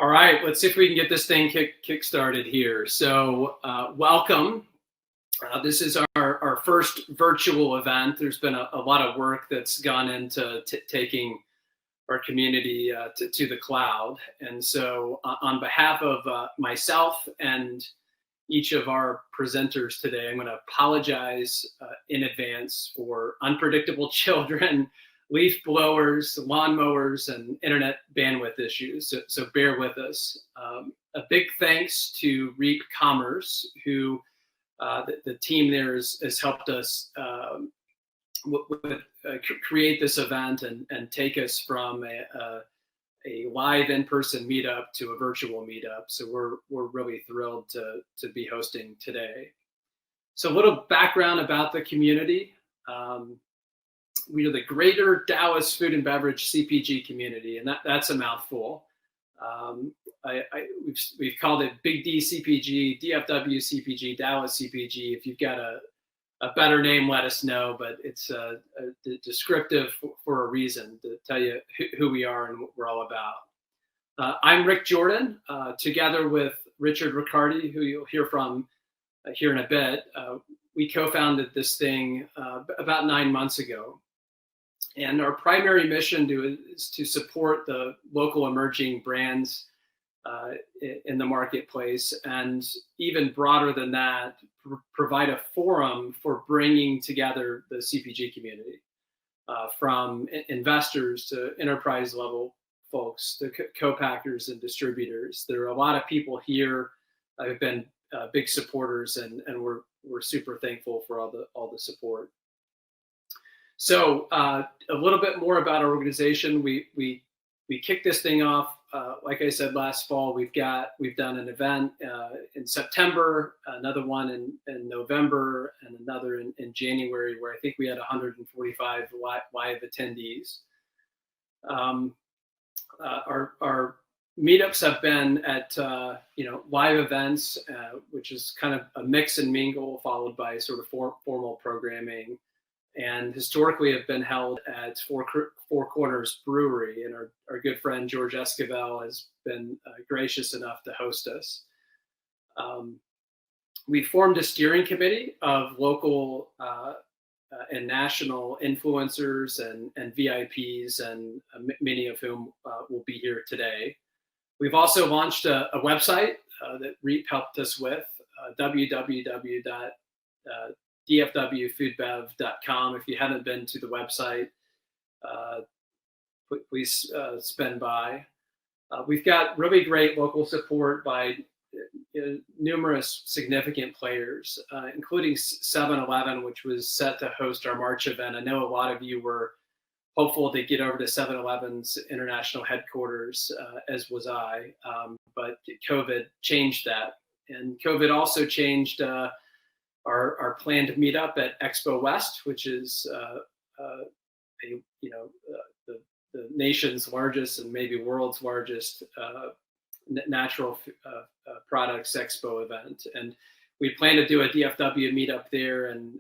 All right, let's see if we can get this thing kick started here. So, welcome. This is our first virtual event. There's been a lot of work that's gone into taking our community to the cloud. And so, on behalf of myself and each of our presenters today, I'm going to apologize in advance for unpredictable children, leaf blowers, lawnmowers, and internet bandwidth issues. So bear with us. A big thanks to eCommerce, who the team there has helped us create this event and take us from a live in-person meetup to a virtual meetup. So we're really thrilled to be hosting today. So a little background about the community. We are the Grater Dallas Food and Beverage CPG community, and that's a mouthful. We've called it Big D CPG, DFW CPG, Dallas CPG. If you've got a better name, let us know, but it's descriptive for a reason to tell you who we are and what we're all about. I'm Rick Jordan, together with Richard Riccardi, who you'll hear from here in a bit. We co-founded this thing about 9 months ago. And our primary mission is to support the local emerging brands in the marketplace, and even broader than that, provide a forum for bringing together the CPG community, from investors to enterprise level folks to co-packers and distributors. There are a lot of people here who have been big supporters, and we're super thankful for all the support. So a little bit more about our organization. We kicked this thing off, like I said, last fall. We've done an event in September, another one in November, and another in January, where I think we had 145 live attendees. Our meetups have been at live events, which is kind of a mix and mingle, followed by sort of formal programming. And historically have been held at Four Corners Brewery, and our good friend George Esquivel has been gracious enough to host us. We formed a steering committee of local and national influencers and VIPs, and many of whom will be here today. We've also launched a website that REAP helped us with, www.dfwfoodbev.com. If you haven't been to the website, please spend by. We've got really great local support by numerous significant players, including 7-Eleven, which was set to host our March event. I know a lot of you were hopeful to get over to 7-Eleven's international headquarters, as was I, but COVID changed that. And COVID also changed our planned meetup at Expo West, which is the nation's largest and maybe world's largest natural products expo event. And we plan to do a DFW meetup there and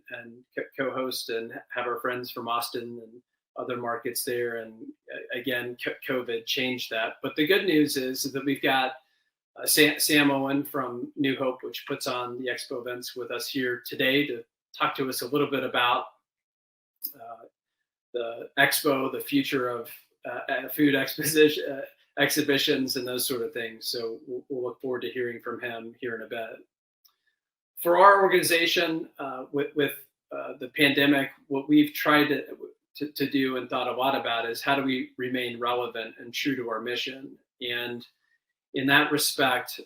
co-host and have our friends from Austin and other markets there. And again, COVID changed that. But the good news is that we've got Sam Owen from New Hope, which puts on the expo events, with us here today to talk to us a little bit about the expo, the future of food exhibitions, and those sort of things. So we'll look forward to hearing from him here in a bit. For our organization, with the pandemic, what we've tried to do and thought a lot about is how do we remain relevant and true to our mission. And in that respect,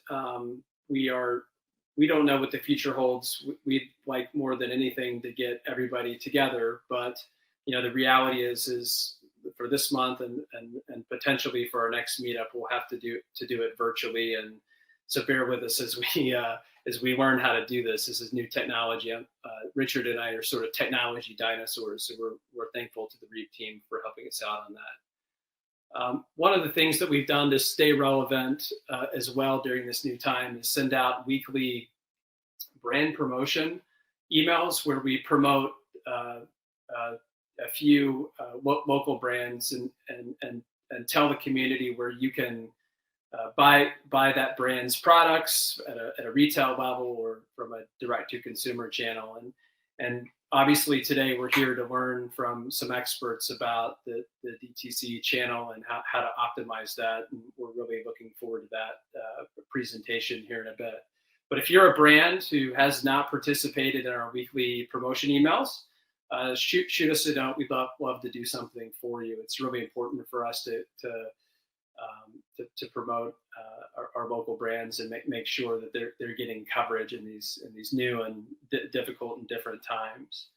we don't know what the future holds. We'd like more than anything to get everybody together, but the reality is for this month and potentially for our next meetup, we'll have to do it virtually. And so bear with us as we learn how to do this. This is new technology. Richard and I are sort of technology dinosaurs, so we're thankful to the REAP team for helping us out on that. One of the things that we've done to stay relevant as well during this new time is send out weekly brand promotion emails where we promote a few local brands and tell the community where you can buy that brand's products at a retail level or from a direct-to-consumer channel. And obviously today we're here to learn from some experts about the DTC channel and how to optimize that. And we're really looking forward to that presentation here in a bit. But if you're a brand who has not participated in our weekly promotion emails, shoot us a note. We'd love to do something for you. It's really important for us to promote our local brands and make sure that they're getting coverage in these new and difficult and different times.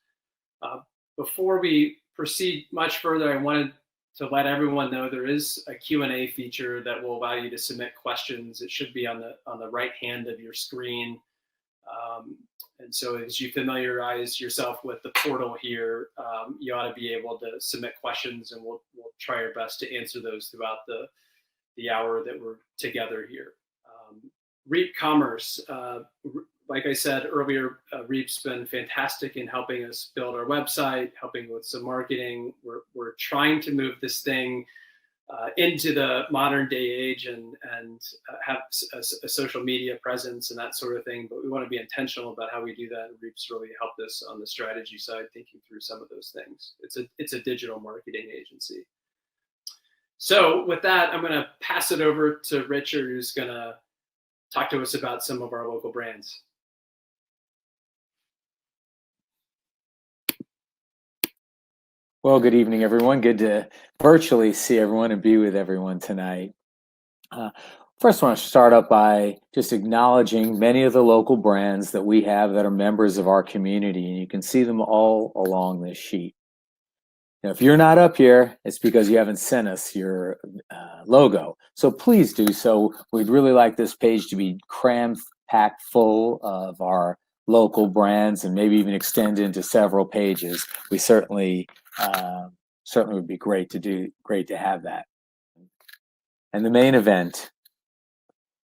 Before we proceed much further, I wanted to let everyone know there is a Q&A feature that will allow you to submit questions. It should be on the right hand of your screen. And so as you familiarize yourself with the portal here, you ought to be able to submit questions, and we'll try our best to answer those throughout the hour that we're together here. eCommerce, like I said earlier, Reap's been fantastic in helping us build our website, helping with some marketing. We're trying to move this thing into the modern day age and have a social media presence and that sort of thing, but we want to be intentional about how we do that. And Reap's really helped us on the strategy side, thinking through some of those things. It's a digital marketing agency. So with that, I'm going to pass it over to Richard, who's going to talk to us about some of our local brands. Well, good evening, everyone. Good to virtually see everyone and be with everyone tonight. First, I want to start up by just acknowledging many of the local brands that we have that are members of our community, and you can see them all along this sheet. Now, if you're not up here, it's because you haven't sent us your logo. So please do so. We'd really like this page to be cram-packed full of our local brands and maybe even extend into several pages. We certainly would be great to have that. And the main event,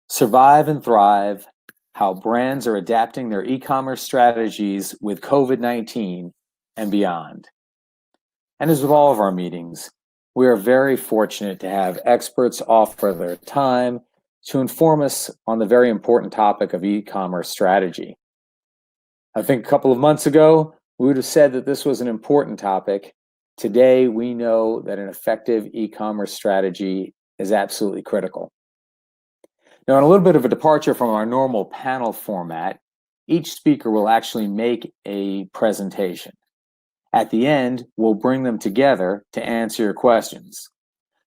Survive and Thrive, how brands are adapting their e-commerce strategies with COVID-19 and beyond. And as with all of our meetings, we are very fortunate to have experts offer their time to inform us on the very important topic of e-commerce strategy. I think a couple of months ago, we would have said that this was an important topic. Today, we know that an effective e-commerce strategy is absolutely critical. Now, in a little bit of a departure from our normal panel format, each speaker will actually make a presentation. At the end, we'll bring them together to answer your questions.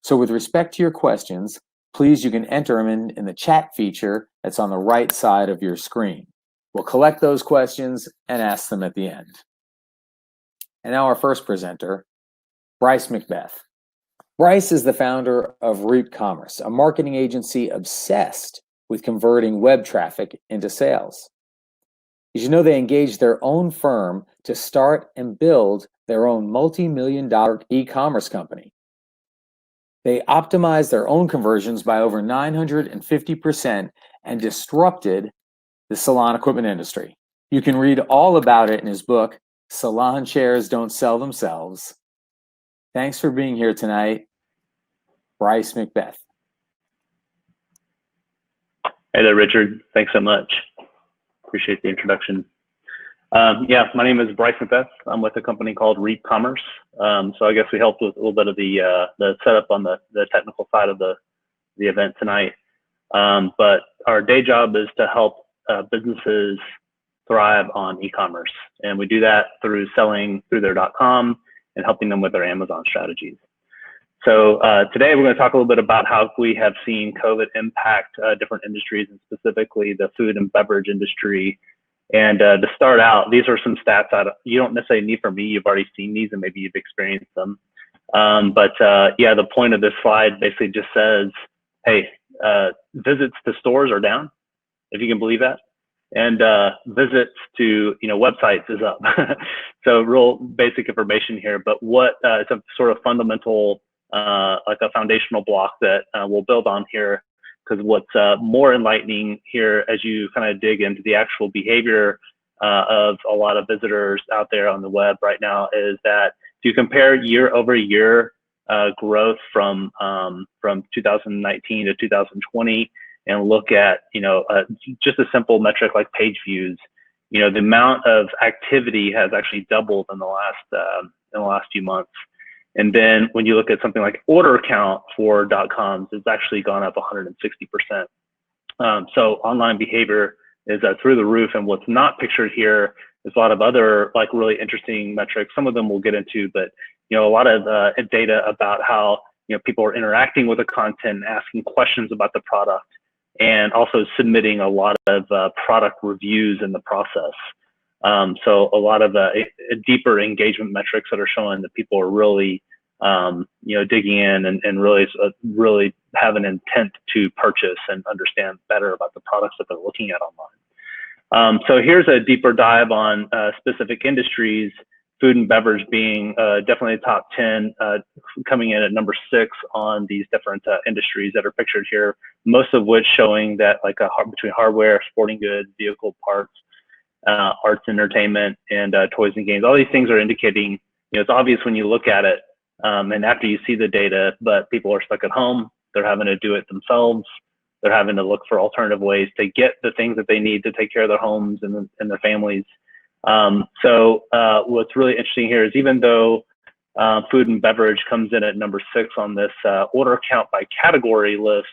So with respect to your questions, please, you can enter them in the chat feature that's on the right side of your screen. We'll collect those questions and ask them at the end. And now our first presenter, Brice McBeth. Brice is the founder of eCommerce, a marketing agency obsessed with converting web traffic into sales. You should know they engaged their own firm to start and build their own multi-million-dollar e-commerce company. They optimized their own conversions by over 950% and disrupted the salon equipment industry. You can read all about it in his book, Salon Chairs Don't Sell Themselves. Thanks for being here tonight, Brice McBeth. Hey there, Richard. Thanks so much. Appreciate the introduction. Yeah, my name is Brice McBeth. I'm with a company called eCommerce. So I guess we helped with a little bit of the setup on the technical side of the event tonight. But our day job is to help businesses thrive on e-commerce, and we do that through selling through their .com and helping them with their Amazon strategies. So today we're going to talk a little bit about how we have seen COVID impact different industries, and specifically the food and beverage industry. And to start out, these are some stats you don't necessarily need from me. You've already seen these and maybe you've experienced them. But yeah, the point of this slide basically just says, hey, visits to stores are down, if you can believe that. And visits to websites is up. So real basic information here, but it's a sort of fundamental, like a foundational block that we'll build on here, because what's more enlightening here as you kind of dig into the actual behavior of a lot of visitors out there on the web right now is that if you compare year over year growth from 2019 to 2020 and look at, just a simple metric like page views, the amount of activity has actually doubled in the last few months. And then when you look at something like order count for .coms, it's actually gone up 160%. So online behavior is through the roof. And what's not pictured here is a lot of other like really interesting metrics. Some of them we'll get into, but a lot of data about how people are interacting with the content, asking questions about the product, and also submitting a lot of product reviews in the process. So a lot of deeper engagement metrics that are showing that people are really digging in and really have an intent to purchase and understand better about the products that they're looking at online. So here's a deeper dive on specific industries, food and beverage being definitely top 10, coming in at number 6 on these different industries that are pictured here, most of which showing that like between hardware, sporting goods, vehicle parts, arts, entertainment, and toys and games. All these things are indicating, it's obvious when you look at it and after you see the data, but people are stuck at home. They're having to do it themselves. They're having to look for alternative ways to get the things that they need to take care of their homes and their families. So what's really interesting here is even though food and beverage comes in at number 6 on this order count by category list,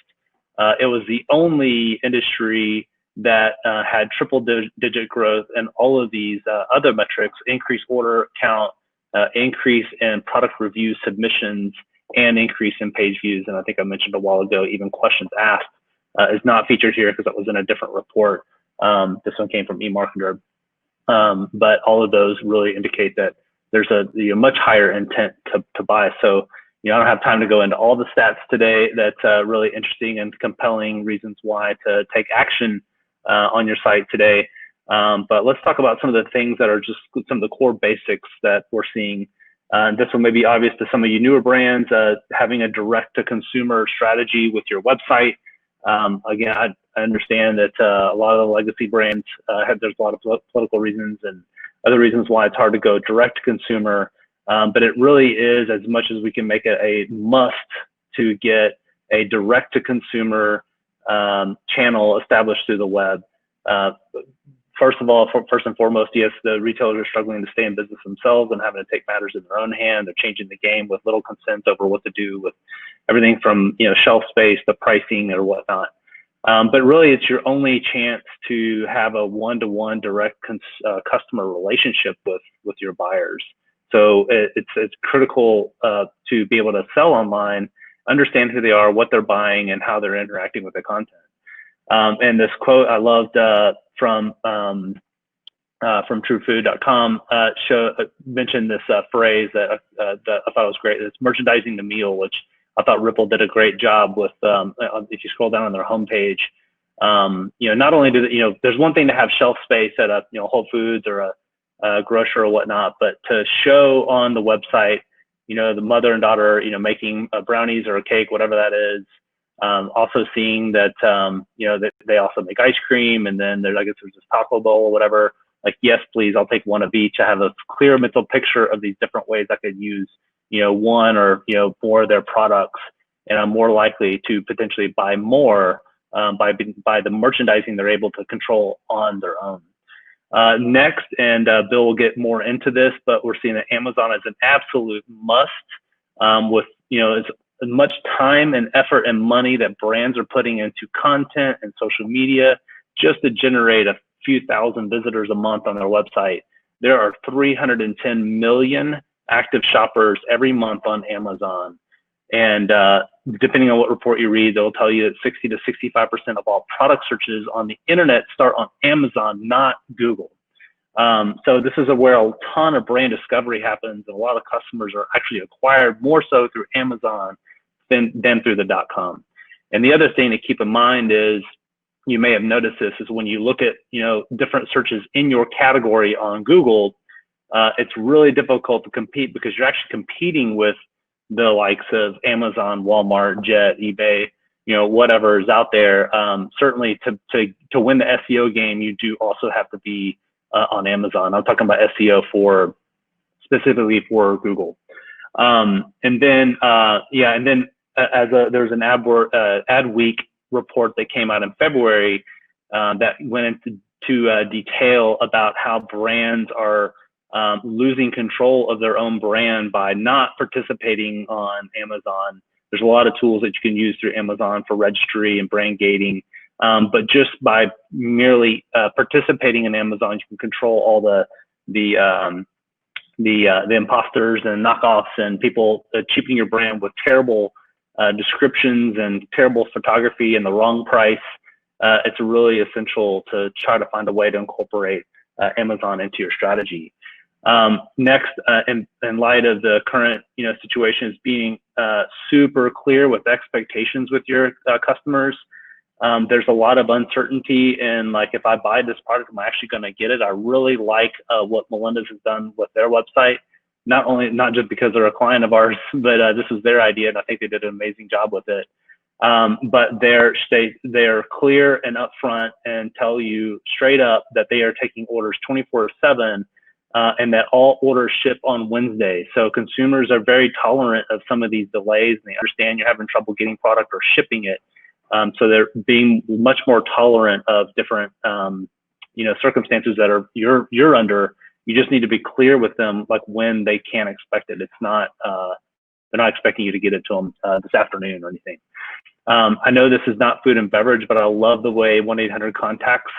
it was the only industry that had triple-digit growth, and all of these other metrics, increased order count, increase in product review submissions, and increase in page views. And I think I mentioned a while ago, even questions asked is not featured here because that was in a different report. This one came from eMarketer. But all of those really indicate that there's a much higher intent to buy. So, I don't have time to go into all the stats today. That's really interesting and compelling reasons why to take action on your site today. But let's talk about some of the things that are just some of the core basics that we're seeing. This one may be obvious to some of you newer brands, having a direct-to-consumer strategy with your website. Again, I understand that a lot of the legacy brands there's a lot of political reasons and other reasons why it's hard to go direct to consumer, but it really is, as much as we can make it a must to get a direct to consumer channel established through the web. First and foremost, yes, the retailers are struggling to stay in business themselves and having to take matters in their own hand. They're changing the game with little consent over what to do with everything from shelf space to pricing or whatnot. But really, it's your only chance to have a one-to-one direct customer relationship with your buyers. So it's critical to be able to sell online, understand who they are, what they're buying, and how they're interacting with the content. And this quote I loved from truefood.com mentioned this phrase that I thought was great. It's merchandising the meal, which I thought Ripple did a great job with. If you scroll down on their homepage, not only there's one thing to have shelf space at a Whole Foods or a grocer or whatnot, but to show on the website, the mother and daughter, making brownies or a cake, whatever that is. Also seeing that, that they also make ice cream, and then there's this taco bowl or whatever. Like, yes, please, I'll take one of each. I have a clear mental picture of these different ways I could use, one or, more of their products. And I'm more likely to potentially buy more by the merchandising they're able to control on their own. Next, and Bill will get more into this, but we're seeing that Amazon is an absolute must with, it's as much time and effort and money that brands are putting into content and social media just to generate a few thousand visitors a month on their website. There are 310 million active shoppers every month on Amazon. And depending on what report you read, they'll tell you that 60 to 65% of all product searches on the internet start on Amazon, not Google. So this is where a ton of brand discovery happens, and a lot of customers are actually acquired more so through Amazon than through the .com. And the other thing to keep in mind is, you may have noticed this, is when you look at different searches in your category on Google, it's really difficult to compete because you're actually competing with the likes of Amazon, Walmart, Jet, eBay, whatever is out there. Certainly to win the SEO game, you do also have to be on Amazon. I'm talking about SEO specifically for Google. And then there's an ad week report that came out in February that went into detail about how brands are losing control of their own brand by not participating on Amazon. There's a lot of tools that you can use through Amazon for registry and brand gating, but just by merely participating in Amazon, you can control all the imposters and knockoffs and people cheapening your brand with terrible descriptions and terrible photography and the wrong price. It's really essential to try to find a way to incorporate Amazon into your strategy. Next, in light of the current situation, is being super clear with expectations with your customers. There's a lot of uncertainty in, like, if I buy this product, am I actually going to get it? I really like what Melinda's has done with their website. Not just because they're a client of ours, but this was their idea, and I think they did an amazing job with it. But they're clear and upfront and tell you straight up that they are taking orders 24/7, and that all orders ship on Wednesday. So consumers are very tolerant of some of these delays, and they understand you're having trouble getting product or shipping it. So they're being much more tolerant of different, circumstances that you're under. You just need to be clear with them, like, when they can expect it. It's not, they're not expecting you to get it to them this afternoon or anything. I know this is not food and beverage, but I love the way 1-800 contacts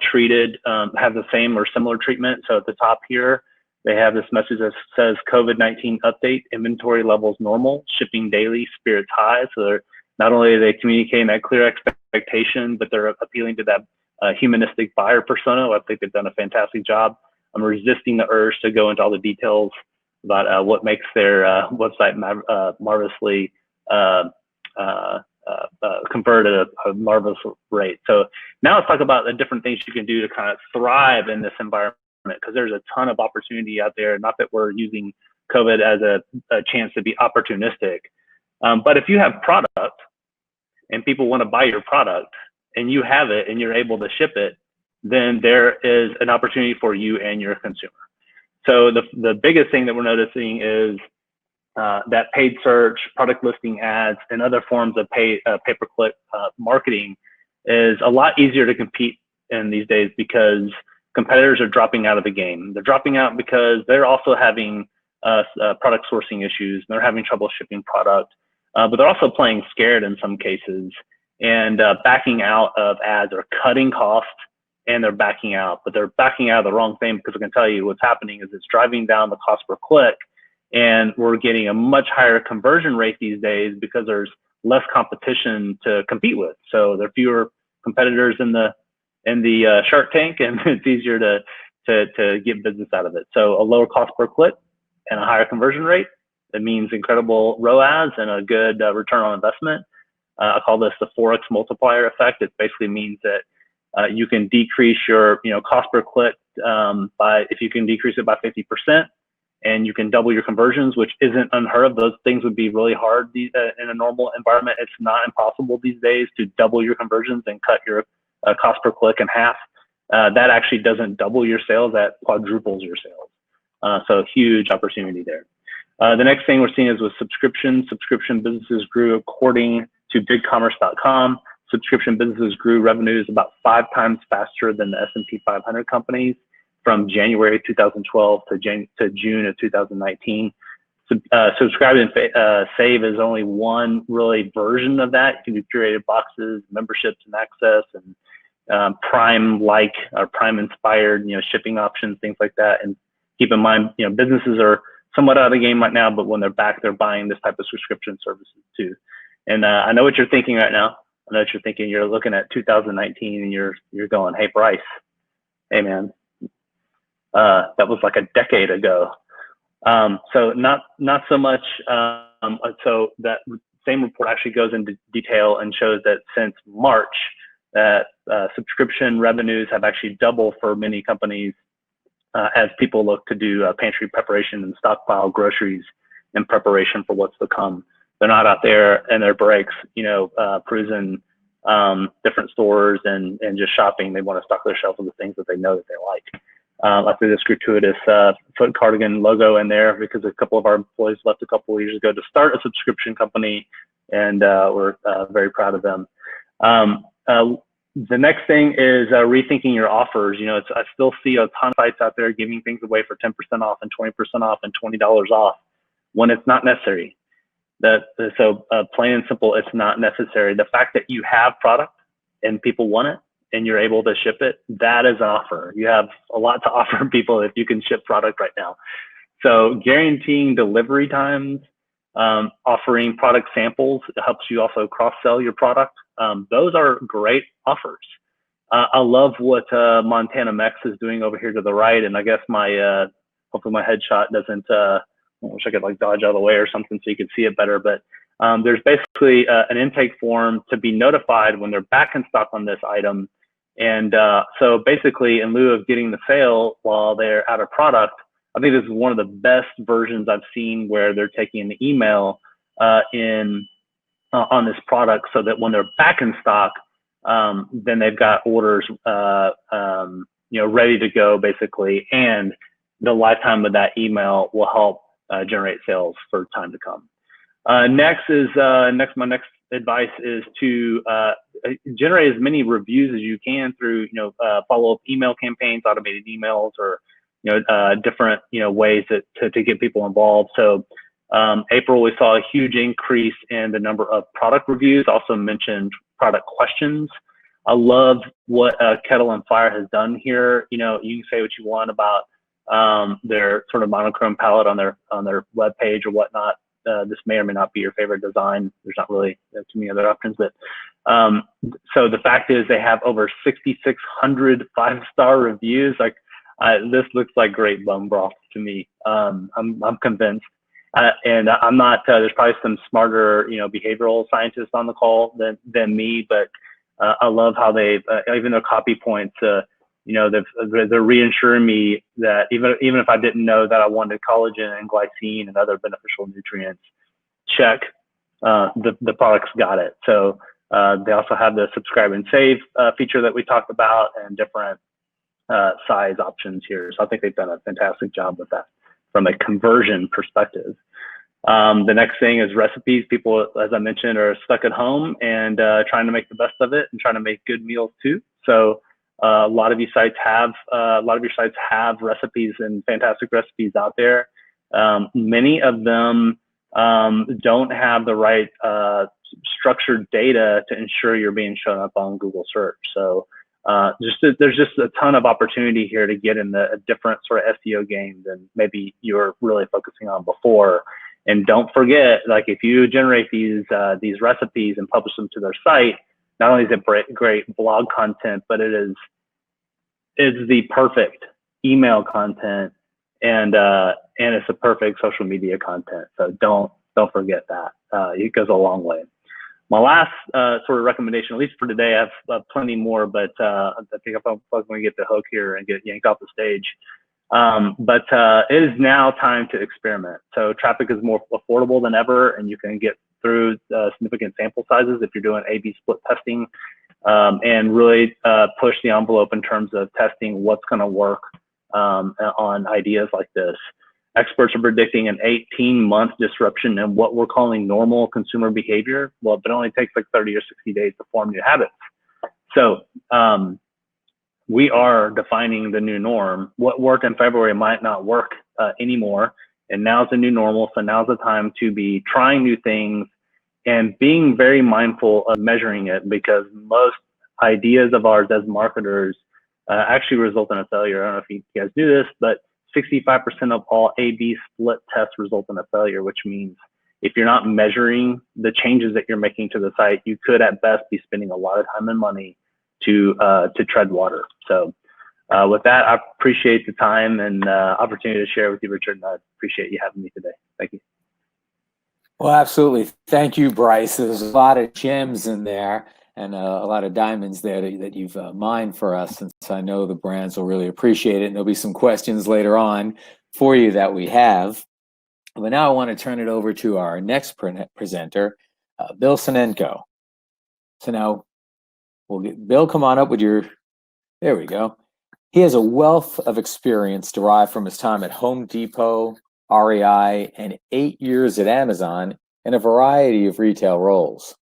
treated have the same or similar treatment. So at the top here, they have this message that says COVID-19 update, inventory levels normal, shipping daily, spirits high. So they're not only are they communicating that clear expectation, but they're appealing to that humanistic buyer persona. I think they've done a fantastic job. I'm resisting the urge to go into all the details about what makes their website marvelously convert at a marvelous rate. So now let's talk about the different things you can do to kind of thrive in this environment, because there's a ton of opportunity out there. Not that we're using COVID as a chance to be opportunistic, but if you have product and people want to buy your product and you have it and you're able to ship it, then there is an opportunity for you and your consumer. So the biggest thing that we're noticing is that paid search, product listing ads, and other forms of pay-per-click marketing is a lot easier to compete in these days, because competitors are dropping out of the game. They're dropping out because they're also having product sourcing issues. They're having trouble shipping product, but they're also playing scared in some cases and backing out of ads, or cutting costs, and they're backing out. But they're backing out of the wrong thing, because I can tell you what's happening is it's driving down the cost per click, and we're getting a much higher conversion rate these days because there's less competition to compete with. So there are fewer competitors in the Shark Tank, and it's easier to get business out of it. So a lower cost per click and a higher conversion rate, that means incredible ROAS and a good return on investment. I call this the 4x multiplier effect. It basically means that you can decrease your cost per click if you can decrease it by 50%, and you can double your conversions, which isn't unheard of. Those things would be really hard in a normal environment. It's not impossible these days to double your conversions and cut your cost per click in half. That actually doesn't double your sales, that quadruples your sales. So huge opportunity there. The next thing we're seeing is with subscription. Subscription businesses grew, according to bigcommerce.com. Subscription businesses grew revenues about 5 times faster than the S&P 500 companies from January 2012 to June of 2019. Subscribe and Save is only one really version of that. You can do curated boxes, memberships and access, and Prime-like or Prime-inspired, shipping options, things like that. And keep in mind, businesses are somewhat out of the game right now, but when they're back, they're buying this type of subscription services too. And I know what you're thinking right now. I know what you're thinking. You're looking at 2019 and you're going, "Hey, Brice, hey man, that was like a decade ago." So not so much. So that same report actually goes into detail and shows that since March, that subscription revenues have actually doubled for many companies as people look to do pantry preparation and stockpile groceries in preparation for what's to come. They're not out there in their breaks, cruising different stores and just shopping. They want to stock their shelves with the things that they know that they like. I threw this gratuitous foot cardigan logo in there because a couple of our employees left a couple of years ago to start a subscription company, and we're very proud of them. The next thing is rethinking your offers. You know, I still see a ton of sites out there giving things away for 10% off and 20% off and $20 off when it's not necessary. So plain and simple, it's not necessary. The fact that you have product and people want it and you're able to ship it, that is an offer. You have a lot to offer people if you can ship product right now. So guaranteeing delivery times, offering product samples, it helps you also cross-sell your product. Those are great offers. I love what Montana Mex is doing over here to the right, and I guess my hopefully my headshot doesn't. I wish I could like dodge out of the way or something so you could see it better. But there's basically an intake form to be notified when they're back in stock on this item, and so basically, in lieu of getting the sale while they're out of product, I think this is one of the best versions I've seen where they're taking the email on this product so that when they're back in stock, then they've got orders, ready to go basically. And the lifetime of that email will help generate sales for time to come. My next advice is to generate as many reviews as you can through, follow-up email campaigns, automated emails, or different ways to get people involved. So April, we saw a huge increase in the number of product reviews. Also mentioned product questions. I love what Kettle and Fire has done here. You can say what you want about their sort of monochrome palette on their web page or whatnot. This may or may not be your favorite design. There's not really too many other options, but so the fact is they have over 6,600 5-star reviews. Like this looks like great bum broth to me. I'm convinced. And I'm not, there's probably some smarter, behavioral scientists on the call than me, but I love how they've, even their copy points, they're reassuring me that even if I didn't know that I wanted collagen and glycine and other beneficial nutrients, check, the product's got it. So they also have the subscribe and save feature that we talked about and different size options here. So I think they've done a fantastic job with that from a conversion perspective. The next thing is recipes. People, as I mentioned, are stuck at home and trying to make the best of it and trying to make good meals too. So a lot of your sites have recipes and fantastic recipes out there. Many of them don't have the right structured data to ensure you're being shown up on Google search. So there's just a ton of opportunity here to get in a different sort of SEO game than maybe you were really focusing on before. And don't forget, like if you generate these recipes and publish them to their site, not only is it great blog content, but it's the perfect email content and it's the perfect social media content. So don't forget that. It goes a long way. My last sort of recommendation, at least for today, I have plenty more, but I think I'm going to get the hook here and get yanked off the stage. But it is now time to experiment. So traffic is more affordable than ever, and you can get through significant sample sizes if you're doing A/B split testing, and really push the envelope in terms of testing what's going to work on ideas like this. Experts are predicting an 18-month disruption in what we're calling normal consumer behavior. Well, it only takes like 30 or 60 days to form new habits. So we are defining the new norm. What worked in February might not work anymore. And now's the new normal. So now's the time to be trying new things and being very mindful of measuring it, because most ideas of ours as marketers actually result in a failure. I don't know if you guys do this, but 65% of all A/B split tests result in a failure, which means if you're not measuring the changes that you're making to the site, you could at best be spending a lot of time and money to tread water. So with that, I appreciate the time and opportunity to share with you, Richard, and I appreciate you having me today. Thank you. Well, absolutely. Thank you, Brice. There's a lot of gems in there and a lot of diamonds there that you've mined for us. And so I know the brands will really appreciate it. And there'll be some questions later on for you that we have. But now I want to turn it over to our next presenter, Bill Senenko. So now we'll get Bill, come on up with there we go. He has a wealth of experience derived from his time at Home Depot, REI, and 8 years at Amazon in a variety of retail roles.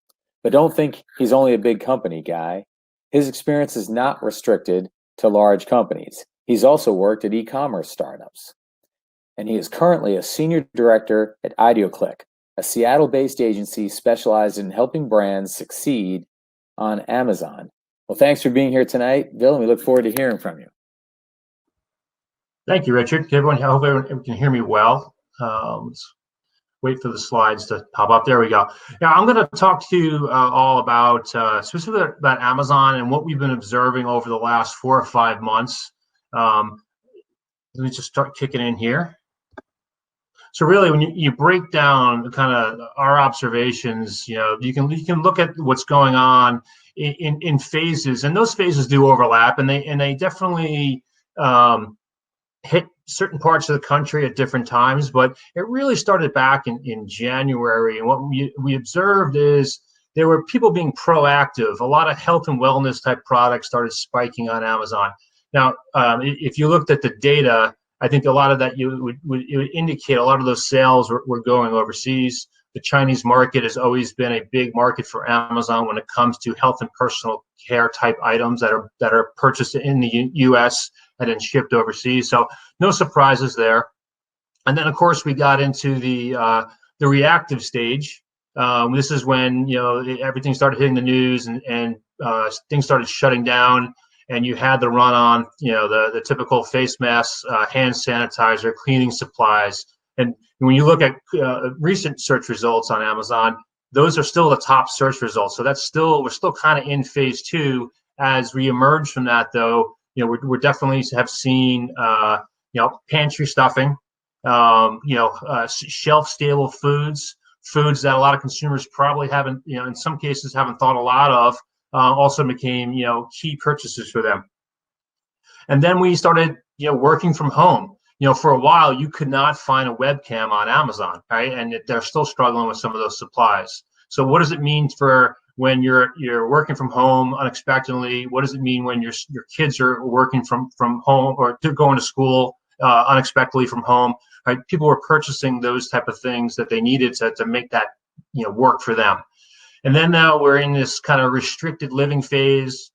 But don't think he's only a big company guy. His experience is not restricted to large companies. He's also worked at e-commerce startups. And he is currently a senior director at IdeoClick, a Seattle-based agency specialized in helping brands succeed on Amazon. Well, thanks for being here tonight, Bill, and we look forward to hearing from you. Thank you, Richard. I hope everyone can hear me well. Let's wait for the slides to pop up. There we go. Now, I'm going to talk to you all about specifically about Amazon and what we've been observing over the last 4 or 5 months. Let me just start kicking in here. So really, when you break down kind of our observations, you can look at what's going on in phases, and those phases do overlap, and they definitely hit certain parts of the country at different times, but it really started back in January. And what we observed is there were people being proactive. A lot of health and wellness type products started spiking on Amazon. Now, if you looked at the data, I think a lot of that it would indicate a lot of those sales were going overseas. The Chinese market has always been a big market for Amazon when it comes to health and personal care type items that are purchased in the U.S. and then shipped overseas. So no surprises there. And then of course we got into the reactive stage. This is when everything started hitting the news and things started shutting down, and you had the run on the typical face masks, hand sanitizer, cleaning supplies. And when you look at recent search results on Amazon, those are still the top search results. So we're still kind of in phase 2. As we emerge from that, though, we're definitely have seen pantry stuffing, shelf stable foods that a lot of consumers probably haven't, in some cases haven't thought a lot of, also became key purchases for them. And then we started working from home. For a while, you could not find a webcam on Amazon, right? And they're still struggling with some of those supplies. So what does it mean for when you're working from home unexpectedly? What does it mean when your kids are working from home or going to school unexpectedly from home? Right? People were purchasing those type of things that they needed to make that work for them. And then now we're in this kind of restricted living phase.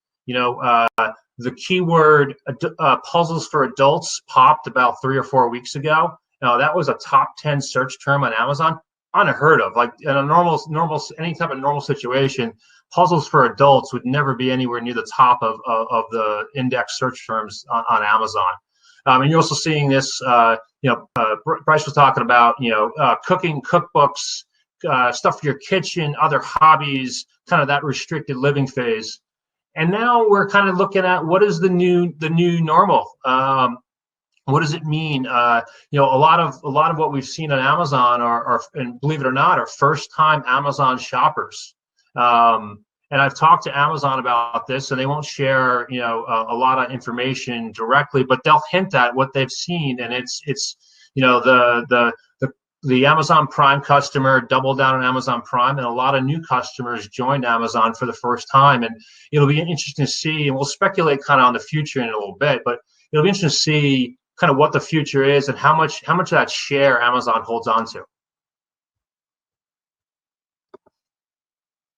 The keyword puzzles for adults popped about 3 or 4 weeks ago. Now that was a top 10 search term on Amazon, unheard of. Like in a any type of normal situation, puzzles for adults would never be anywhere near the top of the index search terms on Amazon. And you're also seeing this. Brice was talking about cooking cookbooks, stuff for your kitchen, other hobbies, kind of that restricted living phase. And now we're kind of looking at what is the new normal. What does it mean? A lot of what we've seen on Amazon are, and believe it or not, are first-time Amazon shoppers. And I've talked to Amazon about this, and they won't share a lot of information directly, but they'll hint at what they've seen, and it's the Amazon Prime customer doubled down on Amazon Prime, and a lot of new customers joined Amazon for the first time. And it'll be interesting to see, and we'll speculate kind of on the future in a little bit, but it'll be interesting to see kind of what the future is and how much of that share Amazon holds on to.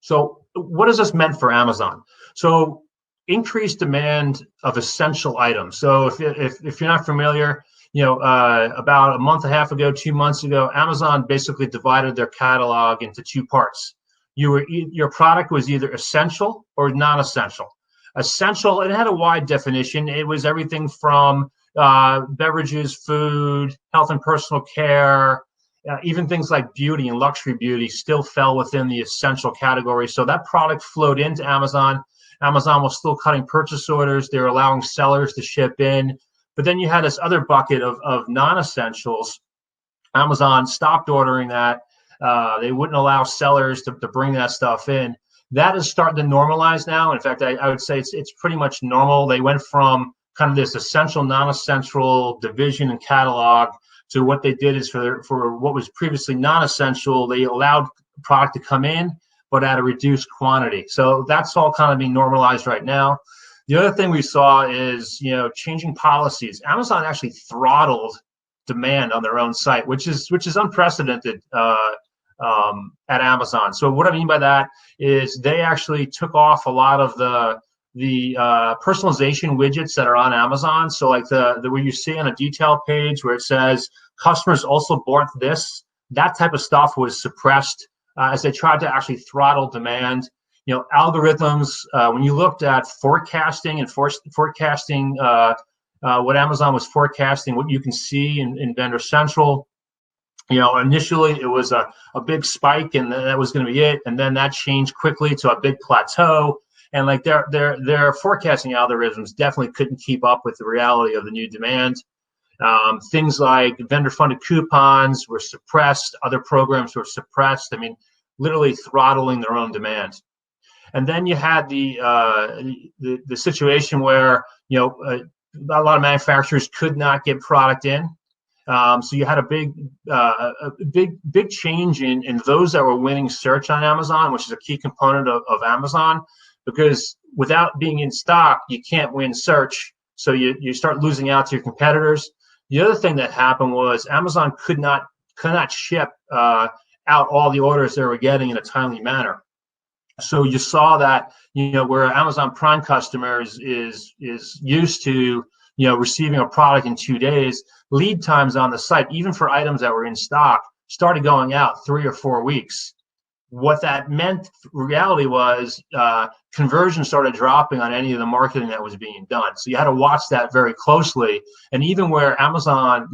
So what has this meant for Amazon? So increased demand of essential items. So if you're not familiar, about a month and a half ago, 2 months ago, Amazon basically divided their catalog into 2 parts. Your product was either essential or non-essential. Essential, it had a wide definition. It was everything from beverages, food, health and personal care, even things like beauty and luxury beauty still fell within the essential category. So that product flowed into Amazon. Amazon was still cutting purchase orders. They were allowing sellers to ship in. But then you had this other bucket of non-essentials. Amazon stopped ordering that. They wouldn't allow sellers to bring that stuff in. That is starting to normalize now. In fact, I would say it's pretty much normal. They went from kind of this essential, non-essential division and catalog to what they did is for what was previously non-essential, they allowed product to come in, but at a reduced quantity. So that's all kind of being normalized right now. The other thing we saw is, changing policies. Amazon actually throttled demand on their own site, which is unprecedented at Amazon. So what I mean by that is they actually took off a lot of the personalization widgets that are on Amazon. So like the where you see on a detail page where it says customers also bought this, that type of stuff was suppressed as they tried to actually throttle demand. Algorithms, when you looked at forecasting and forecasting what Amazon was forecasting, what you can see in Vendor Central, initially it was a big spike and that was going to be it. And then that changed quickly to a big plateau. And like their forecasting algorithms definitely couldn't keep up with the reality of the new demand. Things like vendor-funded coupons were suppressed. Other programs were suppressed. I mean, literally throttling their own demand. And then you had the situation where a lot of manufacturers could not get product in. So you had a big change in those that were winning search on Amazon, which is a key component of Amazon, because without being in stock, you can't win search. So you start losing out to your competitors. The other thing that happened was Amazon could not ship out all the orders they were getting in a timely manner. So you saw that, where Amazon Prime customers is used to, receiving a product in 2 days, lead times on the site, even for items that were in stock, started going out 3 or 4 weeks. What that meant, reality was, conversion started dropping on any of the marketing that was being done. So you had to watch that very closely. And even where Amazon,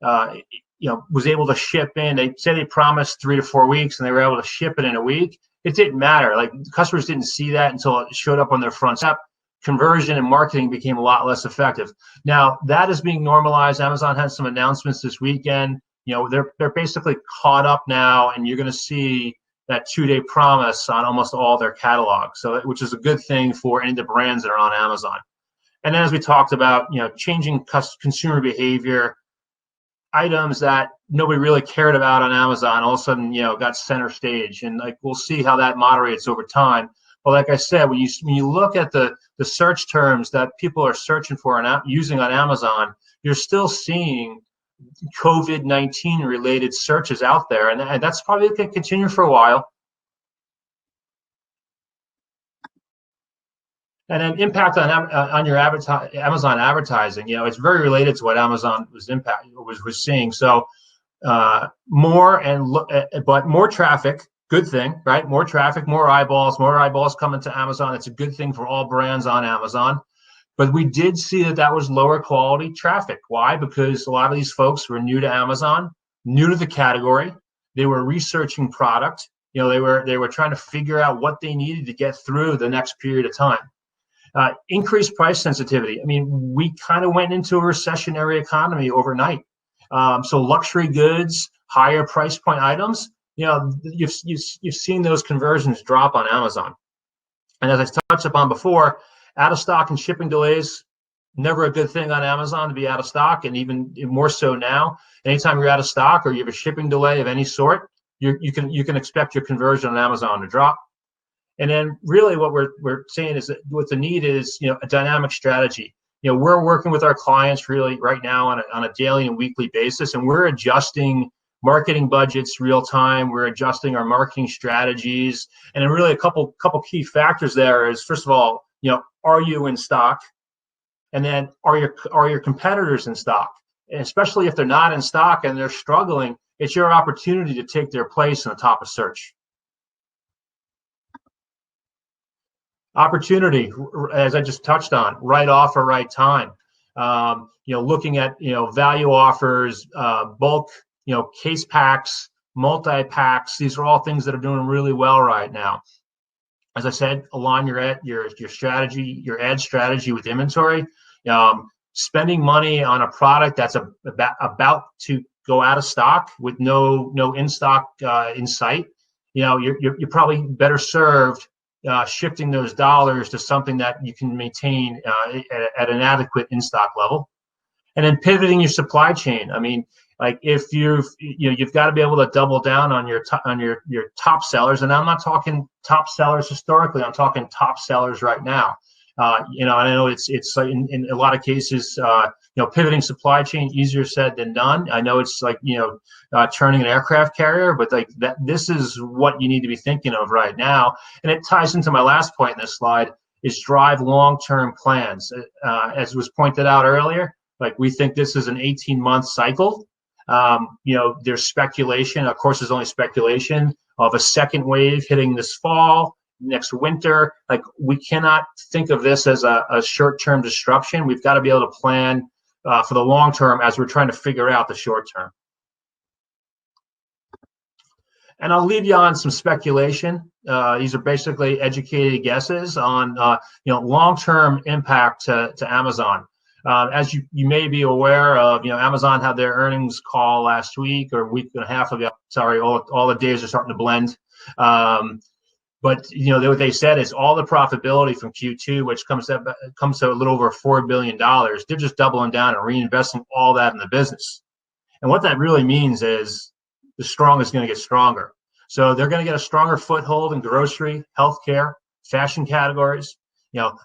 was able to ship in, they said they promised 3 to 4 weeks, and they were able to ship it in a week. It didn't matter. Like, customers didn't see that until it showed up on their front step. Conversion and marketing became a lot less effective. Now that is being normalized. Amazon had some announcements this weekend. They're basically caught up now, and you're going to see that 2-day promise on almost all their catalog. So, which is a good thing for any of the brands that are on Amazon. And then, as we talked about, changing consumer behavior, items that nobody really cared about on Amazon all of a sudden, got center stage, and like we'll see how that moderates over time. But like I said, when you look at the search terms that people are searching for and using on Amazon, you're still seeing COVID-19 related searches out there, and that's probably going to continue for a while. And then impact on your Amazon advertising, it's very related to what Amazon was seeing. So more traffic, good thing, right? More traffic, more eyeballs coming to Amazon. It's a good thing for all brands on Amazon. But we did see that was lower quality traffic. Why? Because a lot of these folks were new to Amazon, new to the category. They were researching product. They were trying to figure out what they needed to get through the next period of time. Increased price sensitivity. I mean, we kind of went into a recessionary economy overnight. So luxury goods, higher price point items, you've seen those conversions drop on Amazon. And as I touched upon before, out of stock and shipping delays, never a good thing on Amazon to be out of stock, and even more so now. Anytime you're out of stock or you have a shipping delay of any sort, you can expect your conversion on Amazon to drop. And then really what we're saying is that what the need is, a dynamic strategy. We're working with our clients really right now on a daily and weekly basis, and we're adjusting marketing budgets real time. We're adjusting our marketing strategies, and then really a couple key factors there is, first of all, are you in stock? And then are your competitors in stock? And especially if they're not in stock and they're struggling, it's your opportunity to take their place in the top of search. Opportunity, as I just touched on, right offer, right time. Looking at value offers, bulk, case packs, multi-packs. These are all things that are doing really well right now. As I said, align your strategy, your ad strategy with inventory. Spending money on a product that's about to go out of stock with no in stock in sight. You're probably better served shifting those dollars to something that you can maintain at an adequate in stock level, and then pivoting your supply chain. I mean, like if you've got to be able to double down on your top sellers, and I'm not talking top sellers historically. I'm talking top sellers right now. And I know it's like in a lot of cases, pivoting supply chain, easier said than done. I know it's like, turning an aircraft carrier, but like that, this is what you need to be thinking of right now. And it ties into my last point in this slide, is drive long-term plans. As was pointed out earlier, like we think this is an 18-month cycle. There's speculation, of course, there's only speculation of a second wave hitting this fall, next winter. Like we cannot think of this as a short-term disruption. We've got to be able to plan for the long term as we're trying to figure out the short term. And I'll leave you on some speculation. These are basically educated guesses on long-term impact to Amazon. As you may be aware of, Amazon had their earnings call last week or a week and a half ago. Sorry, all the days are starting to blend. But what they said is all the profitability from Q2, which comes to a little over $4 billion, they're just doubling down and reinvesting all that in the business. And what that really means is the strong is going to get stronger. So they're going to get a stronger foothold in grocery, healthcare, fashion categories.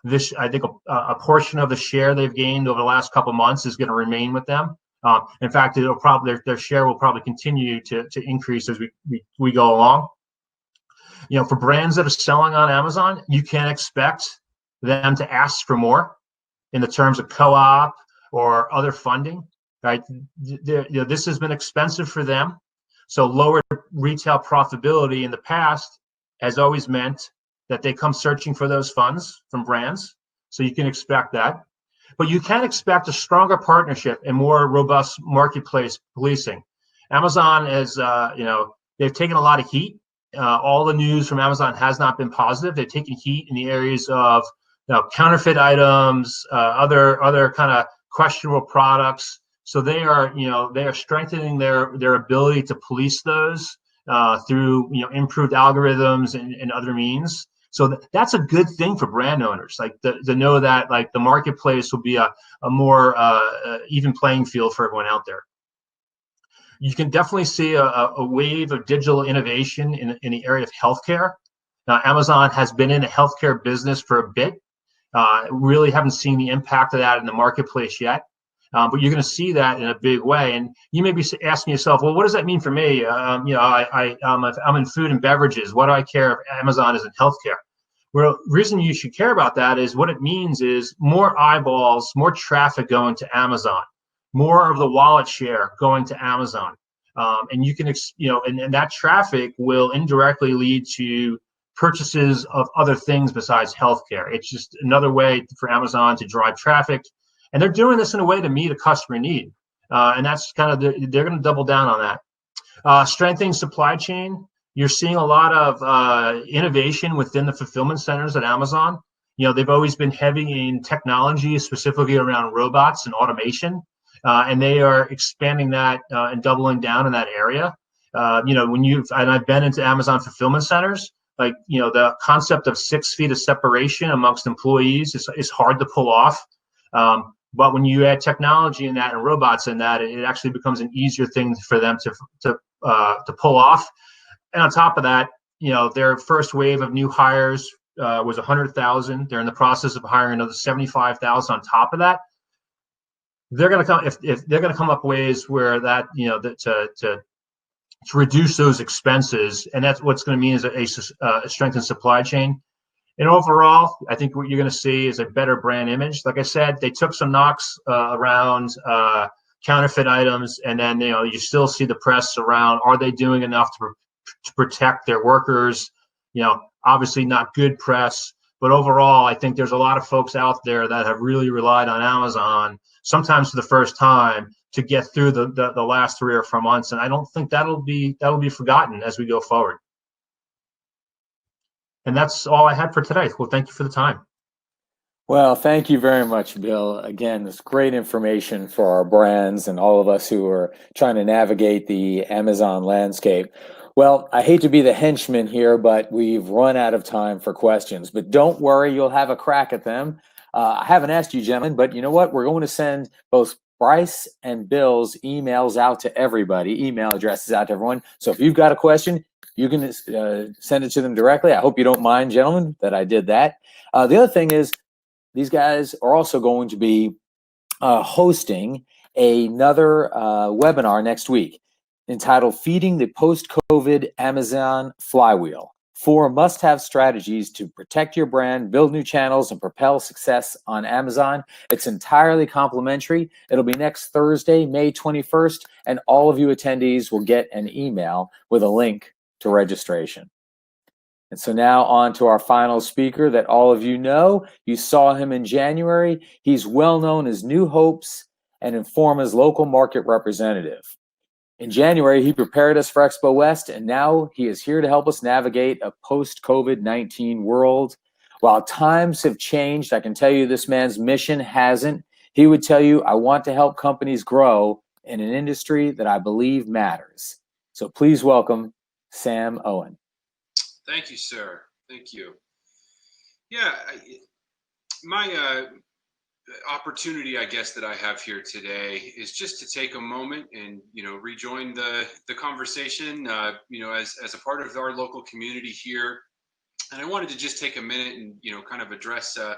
This, I think a portion of the share they've gained over the last couple of months is going to remain with them. In fact, their share will probably continue to increase as we go along. For brands that are selling on Amazon, you can't expect them to ask for more in the terms of co-op or other funding, right? This has been expensive for them. So lower retail profitability in the past has always meant that they come searching for those funds from brands. So you can expect that. But you can expect a stronger partnership and more robust marketplace policing. Amazon is, they've taken a lot of heat. All the news from Amazon has not been positive. They've taken heat in the areas of counterfeit items, other kind of questionable products. So they are strengthening their ability to police those through improved algorithms and other means. So that's a good thing for brand owners, like to know that like the marketplace will be a more even playing field for everyone out there. You can definitely see a wave of digital innovation in the area of healthcare. Now, Amazon has been in the healthcare business for a bit. Really haven't seen the impact of that in the marketplace yet. But you're going to see that in a big way. And you may be asking yourself, well, what does that mean for me? I'm in food and beverages. What do I care if Amazon is in healthcare? Well, the reason you should care about that is what it means is more eyeballs, more traffic going to Amazon, more of the wallet share going to Amazon. And you can, and that traffic will indirectly lead to purchases of other things besides healthcare. It's just another way for Amazon to drive traffic. And they're doing this in a way to meet a customer need. And that's kind of, they're going to double down on that. Strengthening supply chain. You're seeing a lot of innovation within the fulfillment centers at Amazon. They've always been heavy in technology, specifically around robots and automation. And they are expanding that and doubling down in that area. And I've been into Amazon fulfillment centers, like, the concept of 6 feet of separation amongst employees is hard to pull off. But when you add technology in that and robots in that, it actually becomes an easier thing for them to pull off. And on top of that, their first wave of new hires was 100,000. They're in the process of hiring another 75,000 on top of that. They're going to come if they're going to come up ways where that to reduce those expenses, and that's what's going to mean is a strengthened supply chain. And overall, I think what you're going to see is a better brand image. Like I said, they took some knocks around counterfeit items, and then you still see the press around, are they doing enough to protect their workers? Obviously not good press, but overall, I think there's a lot of folks out there that have really relied on Amazon, sometimes for the first time, to get through the last 3 or 4 months, and I don't think that'll be forgotten as we go forward. And that's all I had for today. Well, thank you for the time. Well, thank you very much, Bill. Again, it's great information for our brands and all of us who are trying to navigate the Amazon landscape. Well, I hate to be the henchman here, but we've run out of time for questions. But don't worry, you'll have a crack at them. I haven't asked you, gentlemen, but you know what? We're going to send both Brice and Bill's emails out to everybody, email addresses out to everyone. So if you've got a question, you can send it to them directly. I hope you don't mind, gentlemen, that I did that. The other thing is, these guys are also going to be hosting another webinar next week entitled Feeding the Post-COVID Amazon Flywheel. 4 must-have strategies to protect your brand, build new channels, and propel success on Amazon. It's entirely complimentary. It'll be next Thursday, May 21st, and all of you attendees will get an email with a link to registration. And so now on to our final speaker that all of you know. You saw him in January. He's well known as New Hope's and Informa's local market representative. In January, he prepared us for Expo West, and now he is here to help us navigate a post-COVID-19 world. While times have changed, I can tell you this man's mission hasn't. He would tell you, I want to help companies grow in an industry that I believe matters. So please welcome Sam Owen. Thank you, sir. Thank you. Yeah, my opportunity, I guess, that I have here today is just to take a moment and, rejoin the conversation, as a part of our local community here. And I wanted to just take a minute and, kind of address a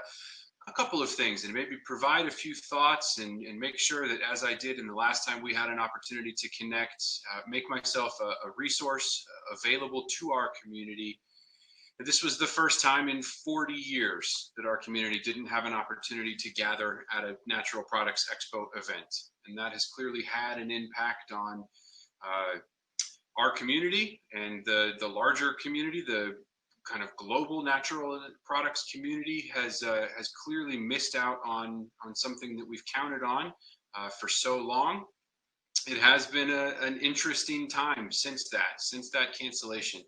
couple of things and maybe provide a few thoughts and make sure that, as I did in the last time we had an opportunity to connect, make myself a resource available to our community. This was the first time in 40 years that our community didn't have an opportunity to gather at a Natural Products Expo event. And that has clearly had an impact on our community and the larger community. The kind of global natural products community has clearly missed out on something that we've counted on for so long. It has been an interesting time since that cancellation.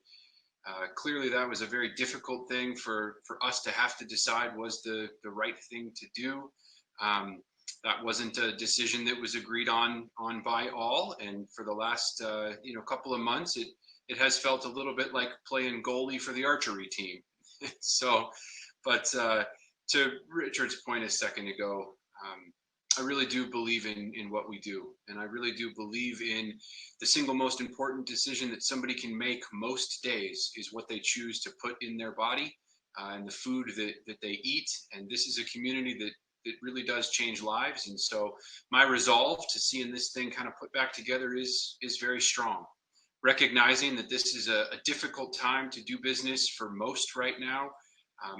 Clearly, that was a very difficult thing for us to have to decide was the right thing to do. That wasn't a decision that was agreed on by all. And for the last couple of months, it has felt a little bit like playing goalie for the archery team. So, but to Richard's point a second ago, I really do believe in what we do. And I really do believe in the single most important decision that somebody can make most days is what they choose to put in their body and the food that they eat. And this is a community that really does change lives. And so my resolve to seeing this thing kind of put back together is very strong. Recognizing that this is a difficult time to do business for most right now.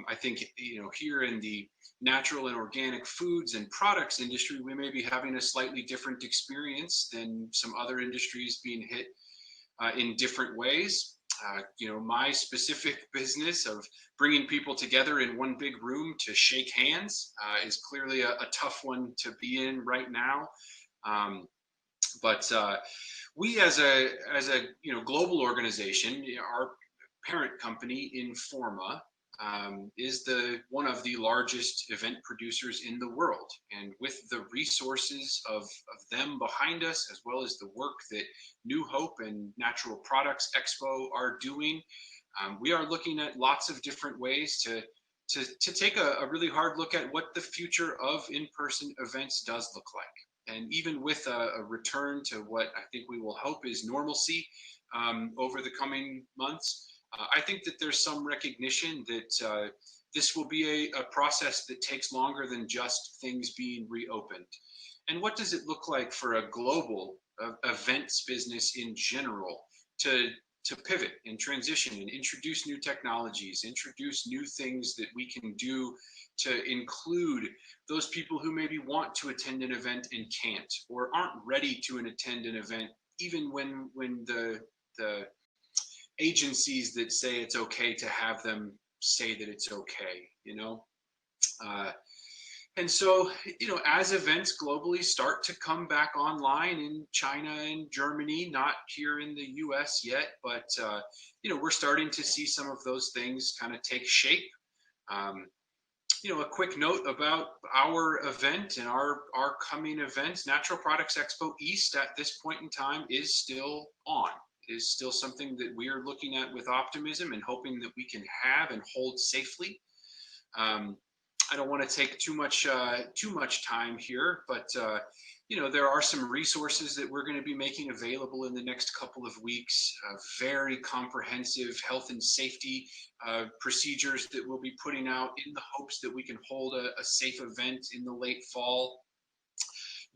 I think, here in the natural and organic foods and products industry, we may be having a slightly different experience than some other industries being hit in different ways. My specific business of bringing people together in one big room to shake hands is clearly a tough one to be in right now. But we as a global organization, our parent company Informa is one of the largest event producers in the world. And with the resources of them behind us, as well as the work that New Hope and Natural Products Expo are doing, we are looking at lots of different ways to take a really hard look at what the future of in-person events does look like. And even with a return to what I think we will hope is normalcy over the coming months, I think that there's some recognition that this will be a process that takes longer than just things being reopened. And what does it look like for a global events business in general to pivot and transition and introduce new technologies, introduce new things that we can do to include those people who maybe want to attend an event and can't, or aren't ready to attend an event, even when the agencies that say it's okay to have them say that it's okay, and so, as events globally start to come back online in China and Germany, not here in the US yet, but, we're starting to see some of those things kind of take shape. A quick note about our event and our coming events. Natural Products Expo East at this point in time is still on. Is still something that we are looking at with optimism and hoping that we can have and hold safely. I don't want to take too much time here, but there are some resources that we're going to be making available in the next couple of weeks. Very comprehensive health and safety procedures that we'll be putting out in the hopes that we can hold a safe event in the late fall.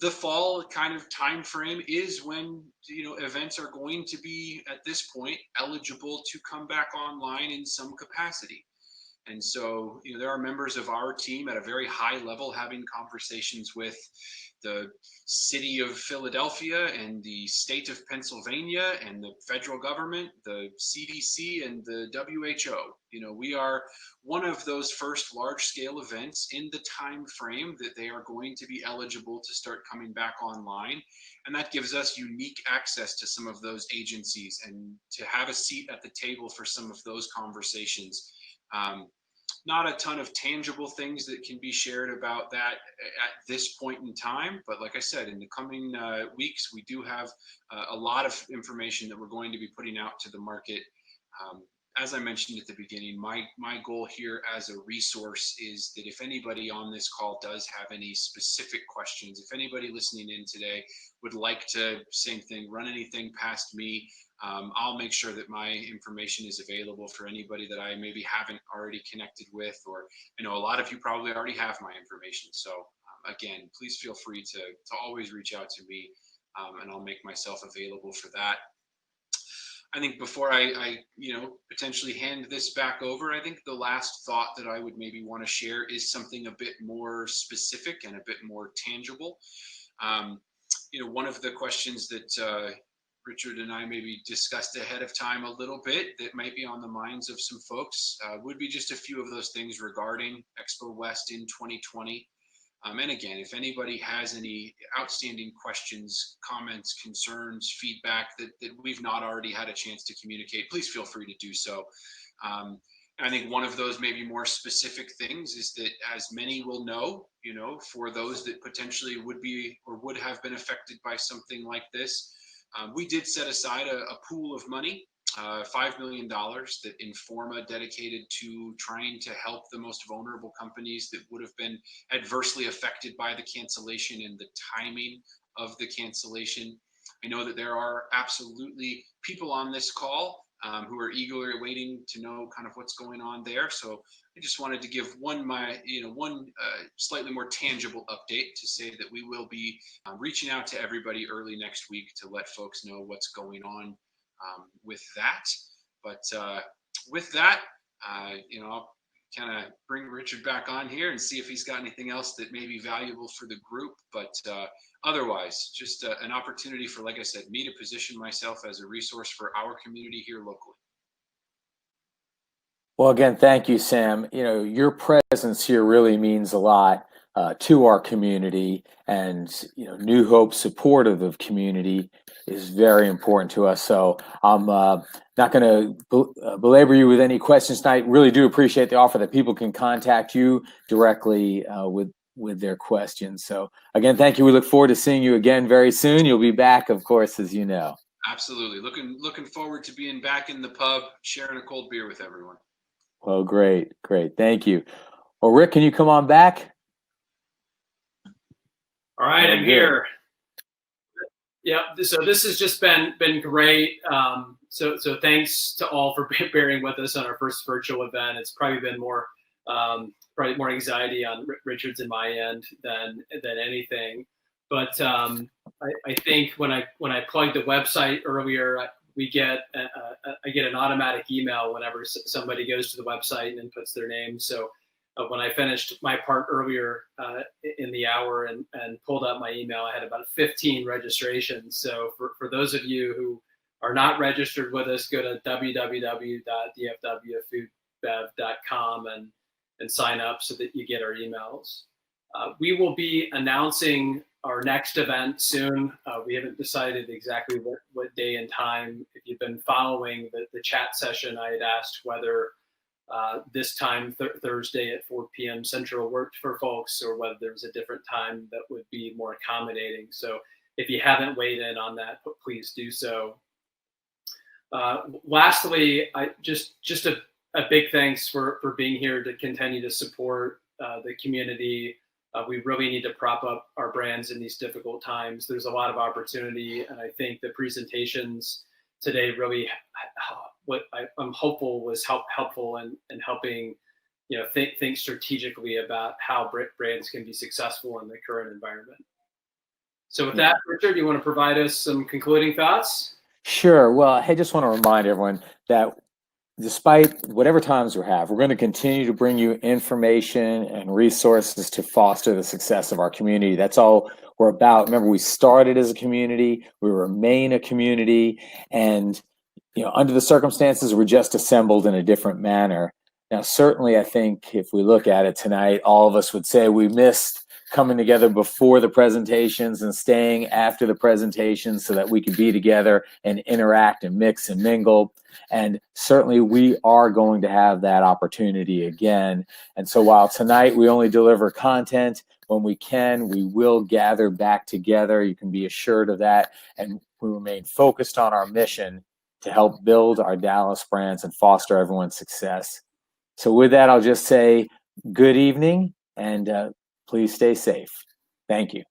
The fall kind of time frame is when events are going to be, at this point, eligible to come back online in some capacity. And so, there are members of our team at a very high level having conversations with the city of Philadelphia and the state of Pennsylvania and the federal government, the CDC and the WHO. We are one of those first large scale events in the time frame that they are going to be eligible to start coming back online. And that gives us unique access to some of those agencies and to have a seat at the table for some of those conversations. Not a ton of tangible things that can be shared about that at this point in time, but like I said, in the coming weeks, we do have a lot of information that we're going to be putting out to the market. As I mentioned at the beginning, my goal here as a resource is that if anybody on this call does have any specific questions, if anybody listening in today would like to, same thing, run anything past me, I'll make sure that my information is available for anybody that I maybe haven't already connected with, or I know a lot of you probably already have my information. So again, please feel free to always reach out to me, and I'll make myself available for that. I think before I potentially hand this back over, I think the last thought that I would maybe want to share is something a bit more specific and a bit more tangible. One of the questions that Richard and I maybe discussed ahead of time a little bit that might be on the minds of some folks would be just a few of those things regarding Expo West in 2020. And again, if anybody has any outstanding questions, comments, concerns, feedback that we've not already had a chance to communicate, please feel free to do so. I think one of those maybe more specific things is that, as many will know, for those that potentially would be or would have been affected by something like this, we did set aside a pool of money, $5 million, that Informa dedicated to trying to help the most vulnerable companies that would have been adversely affected by the cancellation and the timing of the cancellation. I know that there are absolutely people on this call who are eagerly waiting to know kind of what's going on there. So I just wanted to give one slightly more tangible update to say that we will be reaching out to everybody early next week to let folks know what's going on with that. But with that, I'll kind of bring Richard back on here and see if he's got anything else that may be valuable for the group. But otherwise, just an opportunity for, like I said, me to position myself as a resource for our community here locally. Well, again, thank you, Sam. Your presence here really means a lot to our community, and New Hope's support of the community is very important to us. So I'm not going to belabor you with any questions tonight. Really do appreciate the offer that people can contact you directly with their questions. So again, thank you. We look forward to seeing you again very soon. You'll be back, of course, as you know. Absolutely. Looking forward to being back in the pub, sharing a cold beer with everyone. Well, great. Thank you. Well, Rick, can you come on back? All right, I'm here. Yep. So this has just been great. So thanks to all for bearing with us on our first virtual event. It's probably been more anxiety on Richard's and my end than anything. But I think when I plugged the website earlier, I get an automatic email whenever somebody goes to the website and inputs their name. So when I finished my part earlier in the hour and pulled up my email, I had about 15 registrations. So for those of you who are not registered with us, go to www.dfwfoodbev.com and sign up so that you get our emails. We will be announcing our next event soon. We haven't decided exactly what day and time. If you've been following the chat session, I had asked whether this time Thursday at 4 p.m. Central worked for folks, or whether there's a different time that would be more accommodating. So if you haven't weighed in on that, please do so. Lastly, just a big thanks for being here to continue to support the community. We really need to prop up our brands in these difficult times. There's a lot of opportunity, and I think the presentations today really, what I'm hopeful was helpful in helping, think strategically about how brands can be successful in the current environment. So with that, Richard, you want to provide us some concluding thoughts? Sure. Well, I just want to remind everyone that despite whatever times we have, we're going to continue to bring you information and resources to foster the success of our community. That's all we're about. Remember, we started as a community, we remain a community, and under the circumstances, we're just assembled in a different manner. Now, certainly, I think if we look at it tonight, all of us would say we missed coming together before the presentations and staying after the presentations so that we could be together and interact and mix and mingle. And certainly we are going to have that opportunity again. And so while tonight we only deliver content, when we can, we will gather back together. You can be assured of that. And we remain focused on our mission to help build our Dallas brands and foster everyone's success. So with that, I'll just say good evening and please stay safe. Thank you.